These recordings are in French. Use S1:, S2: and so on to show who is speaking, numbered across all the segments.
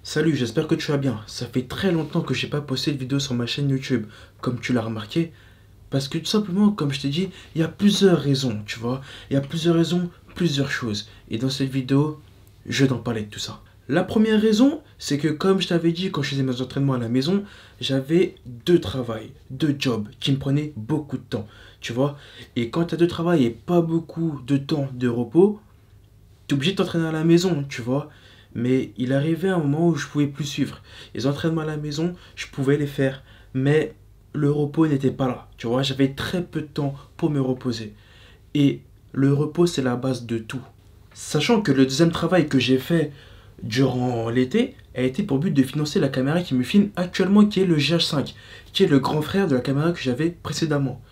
S1: Salut, j'espère que tu vas bien. Ça fait très longtemps que j'ai pas posté de vidéo sur ma chaîne YouTube, comme tu l'as remarqué. Parce que tout simplement, comme je t'ai dit, il y a plusieurs raisons, tu vois. Il y a plusieurs raisons, plusieurs choses. Et dans cette vidéo, je vais t'en parler de tout ça. La première raison, c'est que comme je t'avais dit quand je faisais mes entraînements à la maison, j'avais deux travails, deux jobs qui me prenaient beaucoup de temps, tu vois. Et quand tu as deux travails et pas beaucoup de temps de repos, t'es obligé de t'entraîner à la maison, tu vois. Mais il arrivait un moment où je pouvais plus suivre. Les entraînements à la maison, je pouvais les faire. Mais le repos n'était pas là. Tu vois, j'avais très peu de temps pour me reposer. Et le repos, c'est la base de tout. Sachant que le deuxième travail que j'ai fait durant l'été a été pour but de financer la caméra qui me filme actuellement, qui est le GH5, qui est le grand frère de la caméra que j'avais précédemment.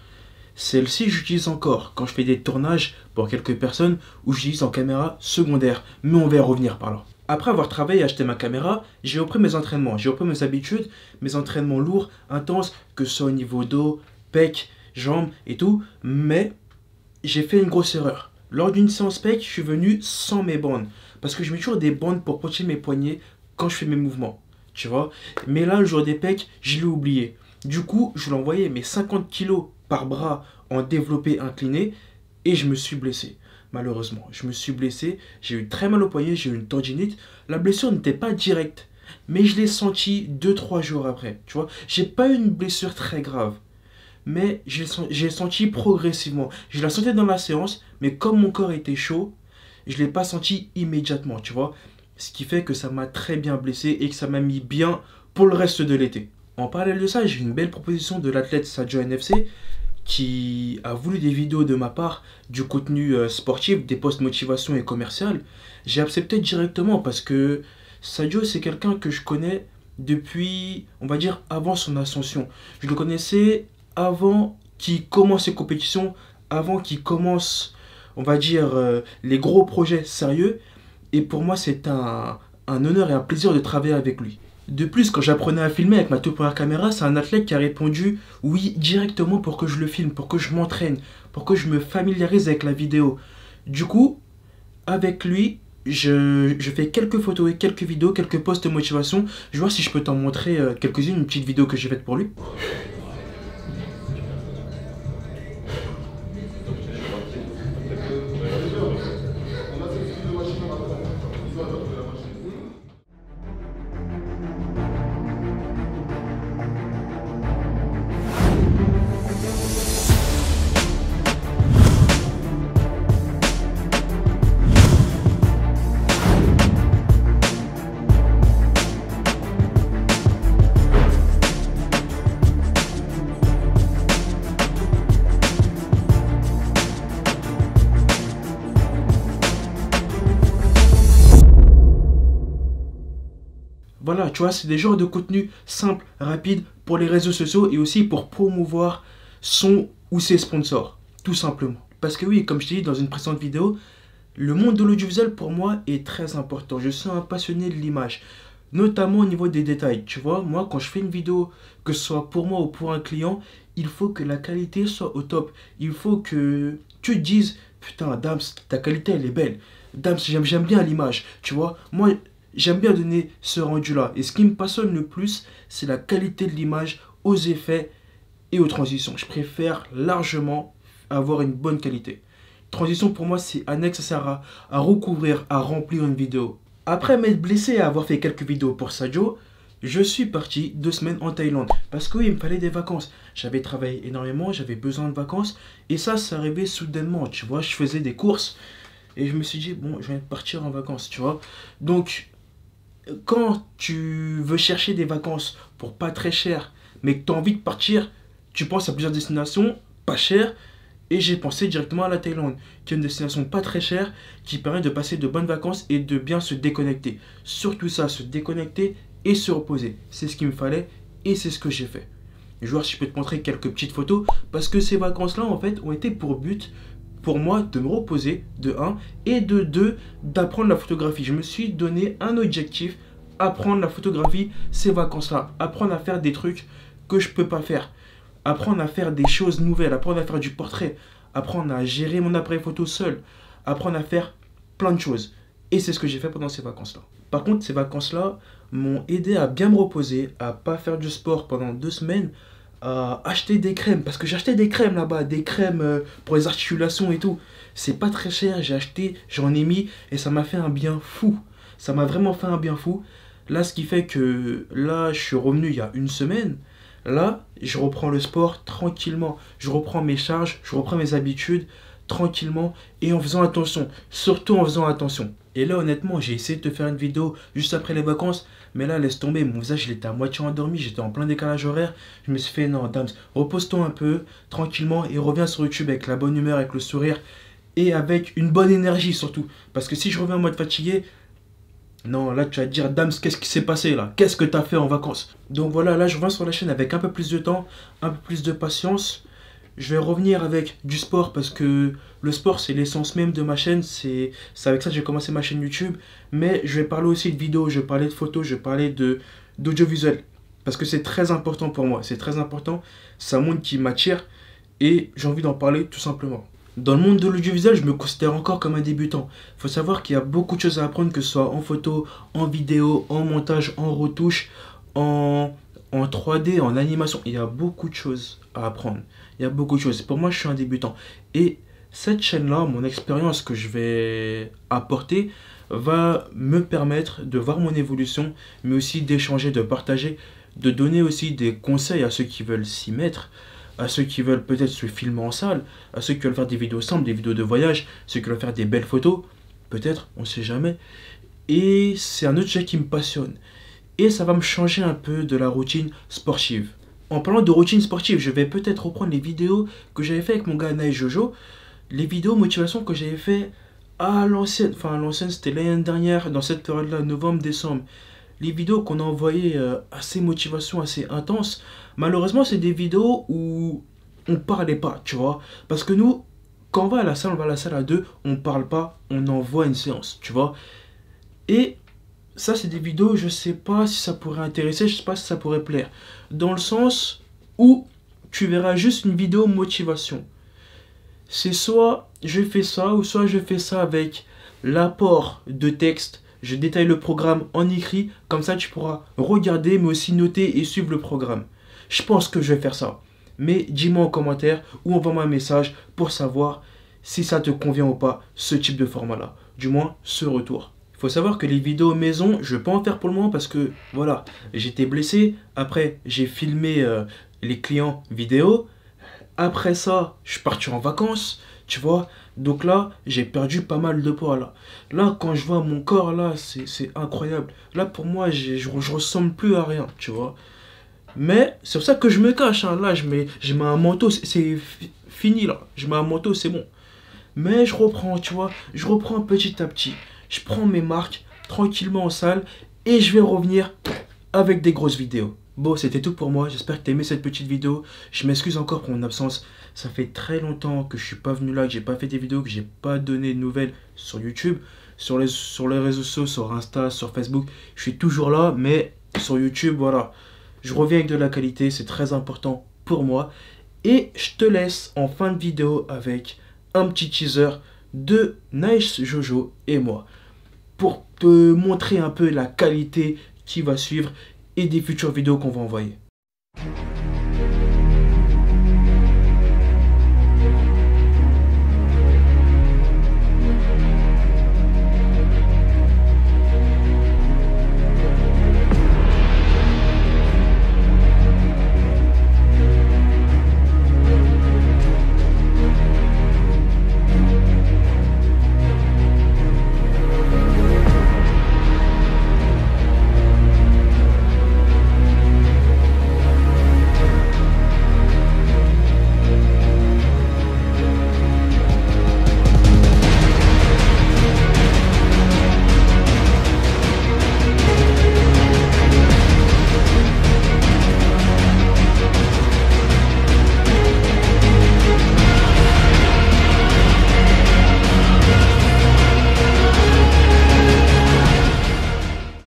S1: Celle-ci, j'utilise encore quand je fais des tournages pour quelques personnes où j'utilise en caméra secondaire, mais on va y revenir par là. Après avoir travaillé et acheté ma caméra, j'ai repris mes entraînements, j'ai repris mes habitudes, mes entraînements lourds, intenses, que ce soit au niveau dos, pec, jambes et tout, mais j'ai fait une grosse erreur. Lors d'une séance pec, je suis venu sans mes bandes, parce que je mets toujours des bandes pour protéger mes poignets quand je fais mes mouvements, tu vois. Mais là, le jour des pecs, je l'ai oublié. Du coup, je l'ai envoyé mes 50 kilos par bras en développé incliné et je me suis blessé. Malheureusement, je me suis blessé, j'ai eu très mal au poignet, j'ai eu une tendinite. La blessure n'était pas directe, mais je l'ai senti 2 3 jours après. Tu vois, j'ai pas eu une blessure très grave, mais j'ai senti progressivement. Je la sentais dans la séance, mais comme mon corps était chaud, je l'ai pas senti immédiatement, tu vois. Ce qui fait que ça m'a très bien blessé et que ça m'a mis bien pour le reste de l'été. En parallèle de ça, j'ai une belle proposition de l'athlète Sadio NFC qui a voulu des vidéos de ma part, du contenu sportif, des posts motivation et commercial. J'ai accepté directement parce que Sadio, c'est quelqu'un que je connais depuis, on va dire, avant son ascension. Je le connaissais avant qu'il commence ses compétitions, avant qu'il commence, on va dire, les gros projets sérieux. Et pour moi, c'est un honneur et un plaisir de travailler avec lui. De plus, quand j'apprenais à filmer avec ma toute première caméra, c'est un athlète qui a répondu oui directement pour que je le filme, pour que je m'entraîne, pour que je me familiarise avec la vidéo. Du coup, avec lui, je fais quelques photos et quelques vidéos, quelques posts de motivation. Je vais voir si je peux t'en montrer quelques-unes, une petite vidéo que j'ai faite pour lui. Voilà, tu vois, c'est des genres de contenu simple, rapide pour les réseaux sociaux et aussi pour promouvoir son ou ses sponsors, tout simplement. Parce que oui, comme je t'ai dit dans une précédente vidéo, le monde de l'audiovisuel pour moi est très important. Je suis un passionné de l'image, notamment au niveau des détails. Tu vois, moi quand je fais une vidéo, que ce soit pour moi ou pour un client, il faut que la qualité soit au top. Il faut que tu te dises, putain, Dams, ta qualité elle est belle. Dams, j'aime bien l'image. Tu vois, moi j'aime bien donner ce rendu-là. Et ce qui me passionne le plus, c'est la qualité de l'image, aux effets et aux transitions. Je préfère largement avoir une bonne qualité. Transition pour moi, c'est annexe, ça sert à recouvrir, à remplir une vidéo. Après m'être blessé et avoir fait quelques vidéos pour Sadio, je suis parti 2 semaines en Thaïlande. Parce que oui, il me fallait des vacances. J'avais travaillé énormément, j'avais besoin de vacances. Et ça arrivait soudainement, tu vois. Je faisais des courses et je me suis dit, bon, je viens de partir en vacances, tu vois. Donc, quand tu veux chercher des vacances pour pas très cher, mais que tu as envie de partir, tu penses à plusieurs destinations, pas chères, et j'ai pensé directement à la Thaïlande, qui est une destination pas très chère, qui permet de passer de bonnes vacances et de bien se déconnecter. Surtout ça, se déconnecter et se reposer. C'est ce qu'il me fallait et c'est ce que j'ai fait. Je vais voir si je peux te montrer quelques petites photos, parce que ces vacances-là, en fait, ont été pour but, pour moi, de me reposer, de un, et de deux, d'apprendre la photographie. Je me suis donné un objectif, apprendre la photographie ces vacances-là, apprendre à faire des trucs que je peux pas faire, apprendre à faire des choses nouvelles, apprendre à faire du portrait, apprendre à gérer mon appareil photo seul, apprendre à faire plein de choses. Et c'est ce que j'ai fait pendant ces vacances-là. Par contre, ces vacances-là m'ont aidé à bien me reposer, à pas faire du sport pendant 2 semaines, à acheter des crèmes. Parce que j'ai acheté des crèmes là-bas, des crèmes pour les articulations et tout. C'est pas très cher, j'ai acheté, j'en ai mis et ça m'a fait un bien fou. Ça m'a vraiment fait un bien fou. Là, ce qui fait que là, je suis revenu il y a une semaine. Là, je reprends le sport tranquillement. Je reprends mes charges, je reprends mes habitudes tranquillement et en faisant attention. Surtout en faisant attention. Et là, honnêtement, j'ai essayé de te faire une vidéo juste après les vacances. Mais là, laisse tomber. Mon visage, il était à moitié endormi. J'étais en plein décalage horaire. Je me suis fait, non, Dams, repose-toi un peu, tranquillement, et reviens sur YouTube avec la bonne humeur, avec le sourire et avec une bonne énergie surtout. Parce que si je reviens en mode fatigué, non, là tu vas te dire, Dams, qu'est-ce qui s'est passé là? Qu'est-ce que t'as fait en vacances? Donc voilà, là je reviens sur la chaîne avec un peu plus de temps, un peu plus de patience. Je vais revenir avec du sport parce que le sport c'est l'essence même de ma chaîne. C'est avec ça que j'ai commencé ma chaîne YouTube. Mais je vais parler aussi de vidéos, je vais parler de photos, je vais parler d'audiovisuel. Parce que c'est très important pour moi, c'est très important. C'est un monde qui m'attire et j'ai envie d'en parler tout simplement. Dans le monde de l'audiovisuel, je me considère encore comme un débutant. Il faut savoir qu'il y a beaucoup de choses à apprendre, que ce soit en photo, en vidéo, en montage, en retouche, en 3D, en animation. Il y a beaucoup de choses à apprendre. Il y a beaucoup de choses. Pour moi, je suis un débutant. Et cette chaîne-là, mon expérience que je vais apporter, va me permettre de voir mon évolution, mais aussi d'échanger, de partager, de donner aussi des conseils à ceux qui veulent s'y mettre, à ceux qui veulent peut-être se filmer en salle, à ceux qui veulent faire des vidéos simples, des vidéos de voyage, ceux qui veulent faire des belles photos, peut-être, on ne sait jamais. Et c'est un autre sujet qui me passionne. Et ça va me changer un peu de la routine sportive. En parlant de routine sportive, je vais peut-être reprendre les vidéos que j'avais fait avec mon gars Naï Jojo, les vidéos motivation que j'avais fait à l'ancienne, enfin à l'ancienne c'était l'année dernière, dans cette période-là, novembre-décembre. Les vidéos qu'on a envoyées assez motivation, assez intense, malheureusement c'est des vidéos où on parlait pas, tu vois. Parce que nous, quand on va à la salle à deux, on parle pas, on envoie une séance, tu vois. Et ça c'est des vidéos, je sais pas si ça pourrait intéresser, je sais pas si ça pourrait plaire. Dans le sens où tu verras juste une vidéo motivation. C'est soit je fais ça, ou soit je fais ça avec l'apport de texte. Je détaille le programme en écrit, comme ça tu pourras regarder, mais aussi noter et suivre le programme. Je pense que je vais faire ça. Mais dis-moi en commentaire ou envoie-moi un message pour savoir si ça te convient ou pas, ce type de format-là. Du moins, ce retour. Il faut savoir que les vidéos maison, je ne vais pas en faire pour le moment parce que, voilà, j'étais blessé. Après, j'ai filmé les clients vidéo. Après ça, je suis parti en vacances, tu vois. Donc là, j'ai perdu pas mal de poids là. Là, quand je vois mon corps là, c'est incroyable. Là, pour moi, je ressemble plus à rien, tu vois. Mais c'est pour ça que je me cache, hein. Là, je mets un manteau, c'est fini là. Je mets un manteau, c'est bon. Mais je reprends, tu vois. Je reprends petit à petit. Je prends mes marques tranquillement en salle et je vais revenir avec des grosses vidéos. Bon, c'était tout pour moi. J'espère que tu as aimé cette petite vidéo. Je m'excuse encore pour mon absence. Ça fait très longtemps que je suis pas venu là, que j'ai pas fait des vidéos, que j'ai pas donné de nouvelles sur YouTube, sur les réseaux sociaux, sur Insta, sur Facebook. Je suis toujours là, mais sur YouTube, voilà. Je reviens avec de la qualité, c'est très important pour moi. Et je te laisse en fin de vidéo avec un petit teaser de Nice Jojo et moi, pour te montrer un peu la qualité qui va suivre et des futures vidéos qu'on va envoyer.